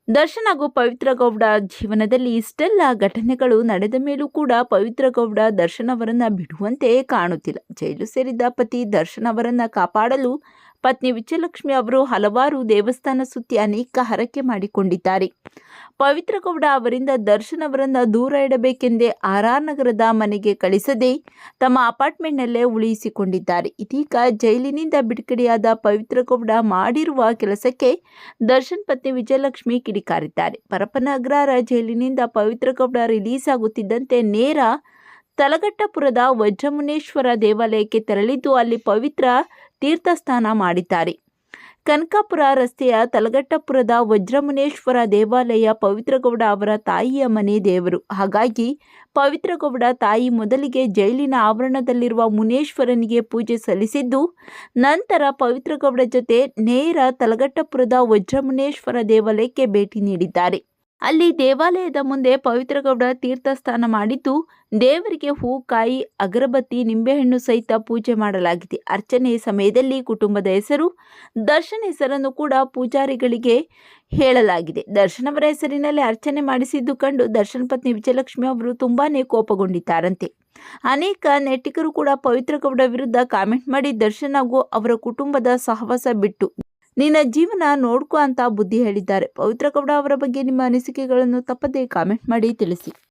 ದರ್ಶನ್ ಹಾಗೂ ಪವಿತ್ರ ಗೌಡ ಜೀವನದಲ್ಲಿ ಇಷ್ಟೆಲ್ಲ ಘಟನೆಗಳು ನಡೆದ ಮೇಲೂ ಕೂಡ ಪವಿತ್ರ ಗೌಡ ದರ್ಶನ್ ಅವರನ್ನ ಬಿಡುವಂತೆ ಕಾಣುತ್ತಿಲ್ಲ. ಜೈಲು ಸೇರಿದ್ದ ಪತಿ ದರ್ಶನ್ ಅವರನ್ನ ಕಾಪಾಡಲು ಪತ್ನಿ ವಿಜಯಲಕ್ಷ್ಮಿ ಅವರು ಹಲವಾರು ದೇವಸ್ಥಾನ ಸುತ್ತಿ ಅನೇಕ ಹರಕೆ ಮಾಡಿಕೊಂಡಿದ್ದಾರೆ. ಪವಿತ್ರ ಗೌಡ ಅವರಿಂದ ದರ್ಶನ್ ಅವರನ್ನ ದೂರ ಇಡಬೇಕೆಂದೇ RR ನಗರದ ಮನೆಗೆ ಕಳಿಸದೆ ತಮ್ಮ ಅಪಾರ್ಟ್ಮೆಂಟ್ನಲ್ಲೇ ಉಳಿಸಿಕೊಂಡಿದ್ದಾರೆ. ಇದೀಗ ಜೈಲಿನಿಂದ ಬಿಡುಗಡೆಯಾದ ಪವಿತ್ರ ಗೌಡ ಮಾಡಿರುವ ಕೆಲಸಕ್ಕೆ ದರ್ಶನ್ ಪತ್ನಿ ವಿಜಯಲಕ್ಷ್ಮಿ ಕಿಡಿಕಾರಿದ್ದಾರೆ. ಪರಪ್ಪನಗ್ರಹಾರ ಜೈಲಿನಿಂದ ಪವಿತ್ರ ಗೌಡ ರಿಲೀಸ್ ಆಗುತ್ತಿದ್ದಂತೆ ನೇರ ತಲಘಟ್ಟಪುರದ ವಜ್ರಮುನೇಶ್ವರ ದೇವಾಲಯಕ್ಕೆ ತೆರಳಿದ್ದು ಅಲ್ಲಿ ಪವಿತ್ರ ತೀರ್ಥಸ್ನಾನ ಮಾಡಿದ್ದಾರೆ. ಕನಕಾಪುರ ರಸ್ತೆಯ ತಲಘಟ್ಟಪುರದ ವಜ್ರಮುನೇಶ್ವರ ದೇವಾಲಯ ಪವಿತ್ರ ಗೌಡ ಅವರ ತಾಯಿಯ ಮನೆ ದೇವರು. ಹಾಗಾಗಿ ಪವಿತ್ರ ಗೌಡ ತಾಯಿ ಮೊದಲಿಗೆ ಜೈಲಿನ ಆವರಣದಲ್ಲಿರುವ ಮುನೇಶ್ವರನಿಗೆ ಪೂಜೆ ಸಲ್ಲಿಸಿದ್ದು, ನಂತರ ಪವಿತ್ರ ಗೌಡ ಜೊತೆ ನೇರ ತಲಘಟ್ಟಪುರದ ವಜ್ರಮುನೇಶ್ವರ ದೇವಾಲಯಕ್ಕೆ ಭೇಟಿ ನೀಡಿದ್ದಾರೆ. ಅಲ್ಲಿ ದೇವಾಲಯದ ಮುಂದೆ ಪವಿತ್ರ ಗೌಡ ತೀರ್ಥಸ್ನಾನ ಮಾಡಿದ್ದು, ದೇವರಿಗೆ ಹೂ, ಕಾಯಿ, ಅಗರಬತ್ತಿ, ನಿಂಬೆಹಣ್ಣು ಸಹಿತ ಪೂಜೆ ಮಾಡಲಾಗಿದೆ. ಅರ್ಚನೆ ಸಮಯದಲ್ಲಿ ಕುಟುಂಬದ ಹೆಸರು, ದರ್ಶನ್ ಹೆಸರನ್ನು ಕೂಡ ಪೂಜಾರಿಗಳಿಗೆ ಹೇಳಲಾಗಿದೆ. ದರ್ಶನ್ ಅವರ ಹೆಸರಿನಲ್ಲಿ ಅರ್ಚನೆ ಮಾಡಿಸಿದ್ದು ಕಂಡು ದರ್ಶನ್ ಪತ್ನಿ ವಿಜಯಲಕ್ಷ್ಮಿ ಅವರು ತುಂಬಾನೇ ಕೋಪಗೊಂಡಿದ್ದಾರಂತೆ. ಅನೇಕ ನೆಟ್ಟಿಗರು ಕೂಡ ಪವಿತ್ರ ಗೌಡ ವಿರುದ್ಧ ಕಾಮೆಂಟ್ ಮಾಡಿ ದರ್ಶನ್ ಹಾಗೂ ಅವರ ಕುಟುಂಬದ ಸಹವಾಸ ಬಿಟ್ಟು ನಿನ್ನ ಜೀವನ ನೋಡ್ಕೋ ಅಂತ ಬುದ್ಧಿ ಹೇಳಿದ್ದಾರೆ. ಪವಿತ್ರ ಗೌಡ ಅವರ ಬಗ್ಗೆ ನಿಮ್ಮ ಅನಿಸಿಕೆಗಳನ್ನು ತಪ್ಪದೇ ಕಾಮೆಂಟ್ ಮಾಡಿ ತಿಳಿಸಿ.